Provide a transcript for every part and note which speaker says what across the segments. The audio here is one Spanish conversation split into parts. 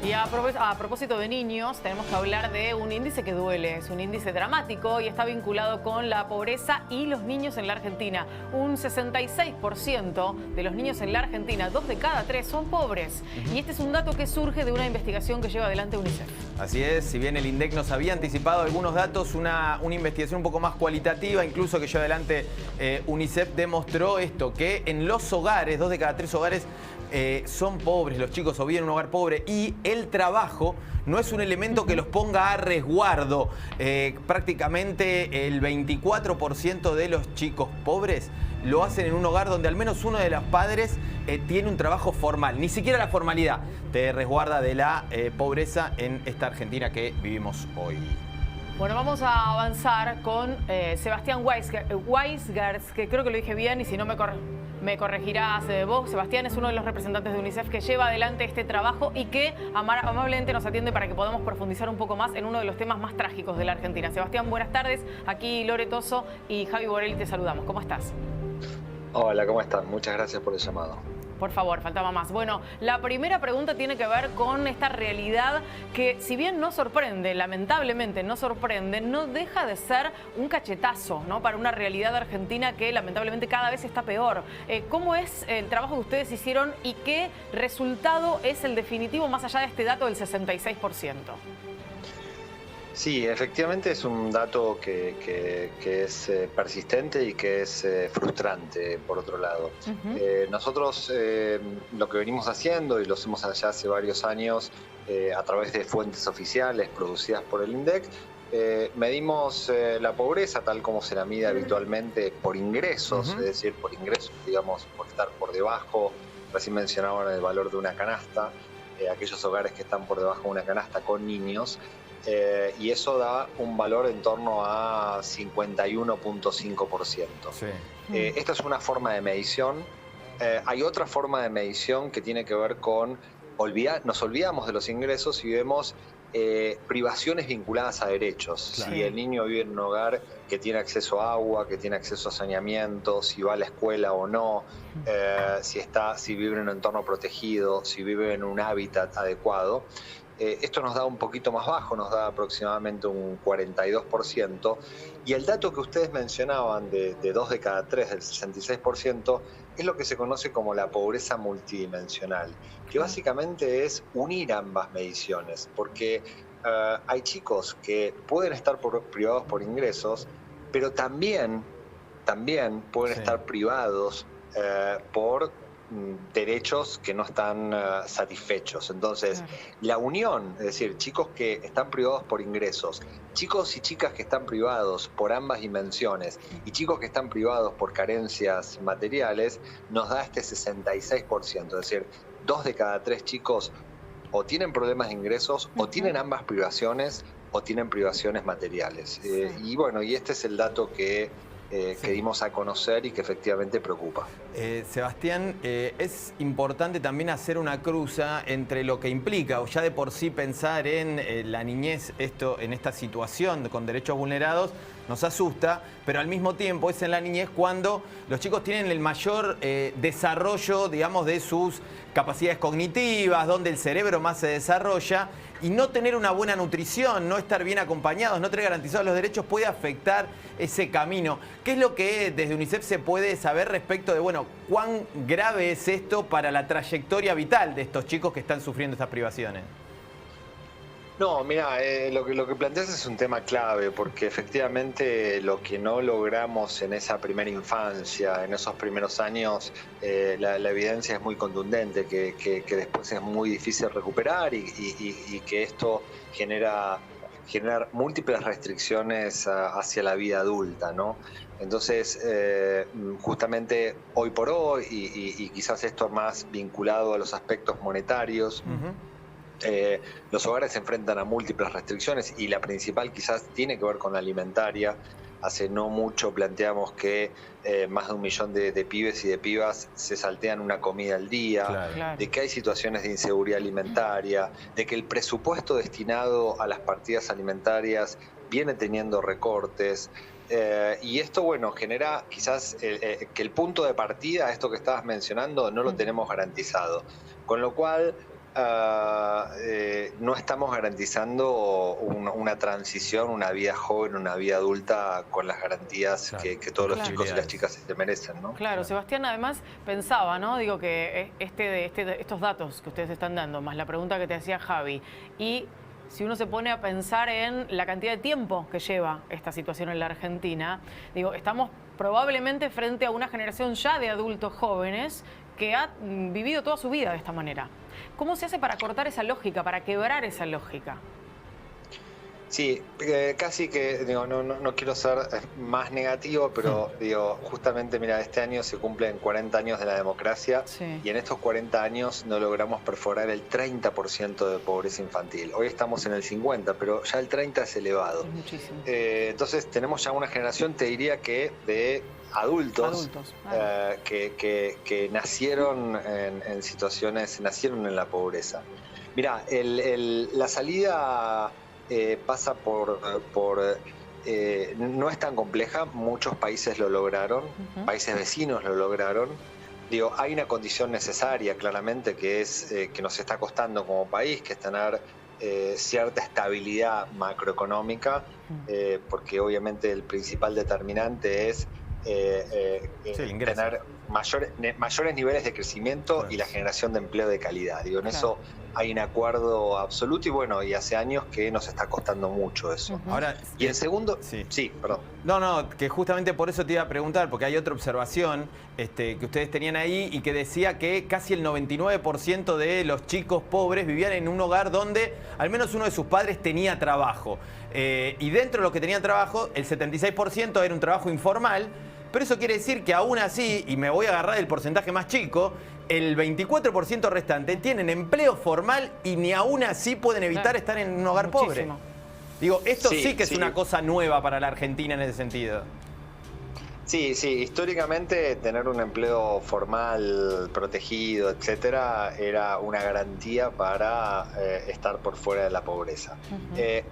Speaker 1: Y a propósito de niños, tenemos que hablar de un índice que duele, es un índice dramático y está vinculado con la pobreza y los niños en la Argentina. Un 66% de los niños en la Argentina, 2 de cada 3, son pobres. Y este es un dato que surge de una investigación que lleva adelante UNICEF.
Speaker 2: Así es, si bien el INDEC nos había anticipado algunos datos, una investigación un poco más cualitativa, incluso que lleva adelante UNICEF, demostró esto, que en los hogares, 2 de cada 3 hogares, son pobres los chicos o viven en un hogar pobre, y el trabajo no es un elemento que los ponga a resguardo. Prácticamente el 24% de los chicos pobres lo hacen en un hogar donde al menos uno de los padres tiene un trabajo formal. Ni siquiera la formalidad te resguarda de la pobreza en esta Argentina que vivimos hoy.
Speaker 1: Bueno, vamos a avanzar con Sebastián Weisgertz, que creo que lo dije bien, y si no me corregirás vos. Sebastián es uno de los representantes de UNICEF que lleva adelante este trabajo y que amablemente nos atiende para que podamos profundizar un poco más en uno de los temas más trágicos de la Argentina. Sebastián, buenas tardes. Aquí Lore Toso y Javi Borelli te saludamos. ¿Cómo estás?
Speaker 3: Hola, ¿cómo están? Muchas gracias por el llamado.
Speaker 1: Por favor, faltaba más. Bueno, la primera pregunta tiene que ver con esta realidad que, si bien no sorprende, lamentablemente no sorprende, no deja de ser un cachetazo, ¿no?, para una realidad argentina que lamentablemente cada vez está peor. ¿Cómo es el trabajo que ustedes hicieron y qué resultado es el definitivo más allá de este dato del 66%?
Speaker 3: Sí, efectivamente es un dato que es persistente y que es frustrante, por otro lado. Nosotros lo que venimos haciendo, y lo hacemos ya hace varios años, a través de fuentes oficiales producidas por el INDEC, medimos la pobreza tal como se la mide habitualmente por ingresos, es decir, por ingresos, digamos, por estar por debajo. Recién mencionaban el valor de una canasta, aquellos hogares que están por debajo de una canasta con niños. Y eso da un valor en torno a 51.5%. Sí. Esta es una forma de medición. Hay otra forma de medición que tiene que ver con nos olvidamos de los ingresos y vemos privaciones vinculadas a derechos. Claro. Si el niño vive en un hogar que tiene acceso a agua, que tiene acceso a saneamiento, si va a la escuela o no, si vive en un entorno protegido, si vive en un hábitat adecuado. Esto nos da un poquito más bajo, nos da aproximadamente un 42%, y el dato que ustedes mencionaban de 2 de cada 3, del 66%, es lo que se conoce como la pobreza multidimensional, que básicamente es unir ambas mediciones, porque hay chicos que pueden estar privados por ingresos, pero también pueden estar privados por derechos que no están satisfechos. Entonces, la unión, es decir, chicos que están privados por ingresos, chicos y chicas que están privados por ambas dimensiones y chicos que están privados por carencias materiales, nos da este 66%, es decir, 2 de cada 3 chicos o tienen problemas de ingresos, o tienen ambas privaciones, o tienen privaciones materiales. Y bueno, y este es el dato que dimos a conocer y que efectivamente preocupa.
Speaker 2: Sebastián, es importante también hacer una cruza entre lo que implica, o ya de por sí pensar en la niñez, en esta situación con derechos vulnerados, nos asusta, pero al mismo tiempo es en la niñez cuando los chicos tienen el mayor desarrollo, digamos, de sus capacidades cognitivas, donde el cerebro más se desarrolla, y no tener una buena nutrición, no estar bien acompañados, no tener garantizados los derechos puede afectar ese camino. ¿Qué es lo que desde UNICEF se puede saber respecto de, bueno, cuán grave es esto para la trayectoria vital de estos chicos que están sufriendo estas privaciones?
Speaker 3: No, mira, lo que planteas es un tema clave, porque efectivamente lo que no logramos en esa primera infancia, en esos primeros años, la evidencia es muy contundente, que después es muy difícil recuperar y que esto genera múltiples restricciones hacia la vida adulta, ¿no? Entonces, justamente hoy por hoy, y quizás esto más vinculado a los aspectos monetarios, los hogares se enfrentan a múltiples restricciones, y la principal quizás tiene que ver con la alimentaria. Hace no mucho planteamos que más de 1 millón de pibes y de pibas se saltean una comida al día, de que hay situaciones de inseguridad alimentaria, de que el presupuesto destinado a las partidas alimentarias viene teniendo recortes. Y esto, bueno, genera quizás que el punto de partida, esto que estabas mencionando, no lo tenemos garantizado. Con lo cual, no estamos garantizando una transición, una vida joven, una vida adulta con las garantías que todos los chicos y las chicas se merecen, ¿no?
Speaker 1: Claro, Sebastián, además pensaba, ¿no? Digo que estos datos que ustedes están dando, más la pregunta que te hacía Javi, y si uno se pone a pensar en la cantidad de tiempo que lleva esta situación en la Argentina, digo, estamos probablemente frente a una generación ya de adultos jóvenes que ha vivido toda su vida de esta manera. ¿Cómo se hace para cortar esa lógica, para quebrar esa lógica?
Speaker 3: Sí, casi que, digo, no quiero ser más negativo, pero digo, justamente, mira, este año se cumplen 40 años de la democracia y en estos 40 años no logramos perforar el 30% de pobreza infantil. Hoy estamos en el 50%, pero ya el 30% es elevado.
Speaker 1: Es muchísimo.
Speaker 3: Entonces tenemos ya una generación, te diría que de adultos que nacieron en situaciones, nacieron en la pobreza. Mira, la salida pasa no es tan compleja, muchos países lo lograron, países vecinos lo lograron. Digo, hay una condición necesaria, claramente, que es que nos está costando como país, que es tener cierta estabilidad macroeconómica, porque obviamente el principal determinante es tener mayores niveles de crecimiento y la generación de empleo de calidad. Digo, en eso hay un acuerdo absoluto y bueno, y hace años que nos está costando mucho eso.
Speaker 2: Ahora,
Speaker 3: y el segundo, sí, perdón.
Speaker 2: No, que justamente por eso te iba a preguntar, porque hay otra observación que ustedes tenían ahí y que decía que casi el 99% de los chicos pobres vivían en un hogar donde al menos uno de sus padres tenía trabajo. Y dentro de los que tenían trabajo, el 76% era un trabajo informal. Pero eso quiere decir que aún así, y me voy a agarrar el porcentaje más chico, el 24% restante tienen empleo formal y ni aún así pueden evitar estar en un hogar pobre. Digo, esto sí que es una cosa nueva para la Argentina en ese sentido.
Speaker 3: Sí, históricamente tener un empleo formal, protegido, etcétera, era una garantía para estar por fuera de la pobreza.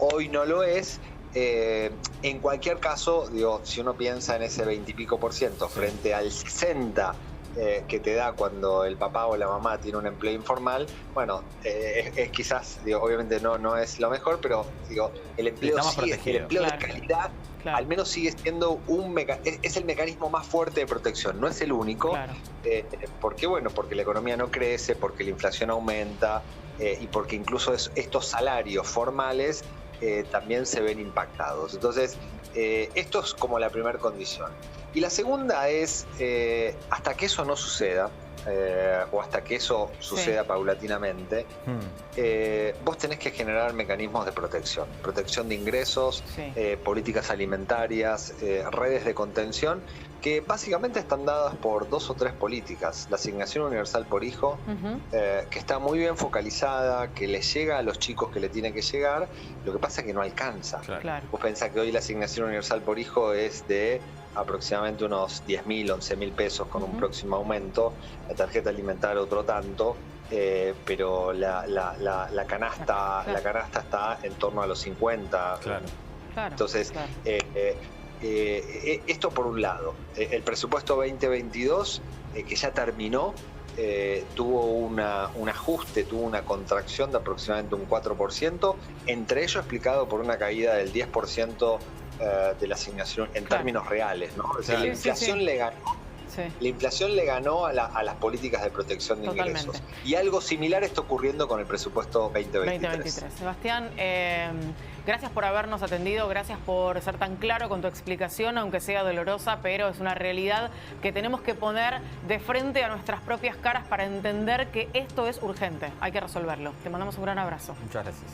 Speaker 3: Hoy no lo es. En cualquier caso, digo, si uno piensa en ese 20 y pico % frente al 60% que te da cuando el papá o la mamá tiene un empleo informal, bueno, es quizás, digo, obviamente no es lo mejor, pero digo, el empleo de calidad al menos sigue siendo es el mecanismo más fuerte de protección, no es el único, porque la economía no crece, porque la inflación aumenta y porque incluso estos salarios formales también se ven impactados. Entonces, esto es como la primera condición. Y la segunda es, hasta que eso no suceda, o hasta que eso suceda paulatinamente, vos tenés que generar mecanismos de protección de ingresos, políticas alimentarias, redes de contención, que básicamente están dadas por 2 o 3 políticas. La asignación universal por hijo, que está muy bien focalizada, que le llega a los chicos que le tiene que llegar, lo que pasa es que no alcanza. Vos pensás que hoy la asignación universal por hijo es de aproximadamente unos 10.000, 11.000 pesos con un próximo aumento, la tarjeta alimentaria otro tanto, pero la canasta está en torno a los 50. Entonces, esto por un lado. El presupuesto 2022, que ya terminó, tuvo un ajuste, tuvo una contracción de aproximadamente un 4%, entre ellos explicado por una caída del 10% de la asignación en términos reales, ¿no? O sea, la inflación le ganó. La inflación le ganó a las políticas de protección de ingresos. Y algo similar está ocurriendo con el presupuesto 2023.
Speaker 1: Sebastián, gracias por habernos atendido, gracias por ser tan claro con tu explicación, aunque sea dolorosa, pero es una realidad que tenemos que poner de frente a nuestras propias caras para entender que esto es urgente, hay que resolverlo. Te mandamos un gran abrazo.
Speaker 2: Muchas gracias.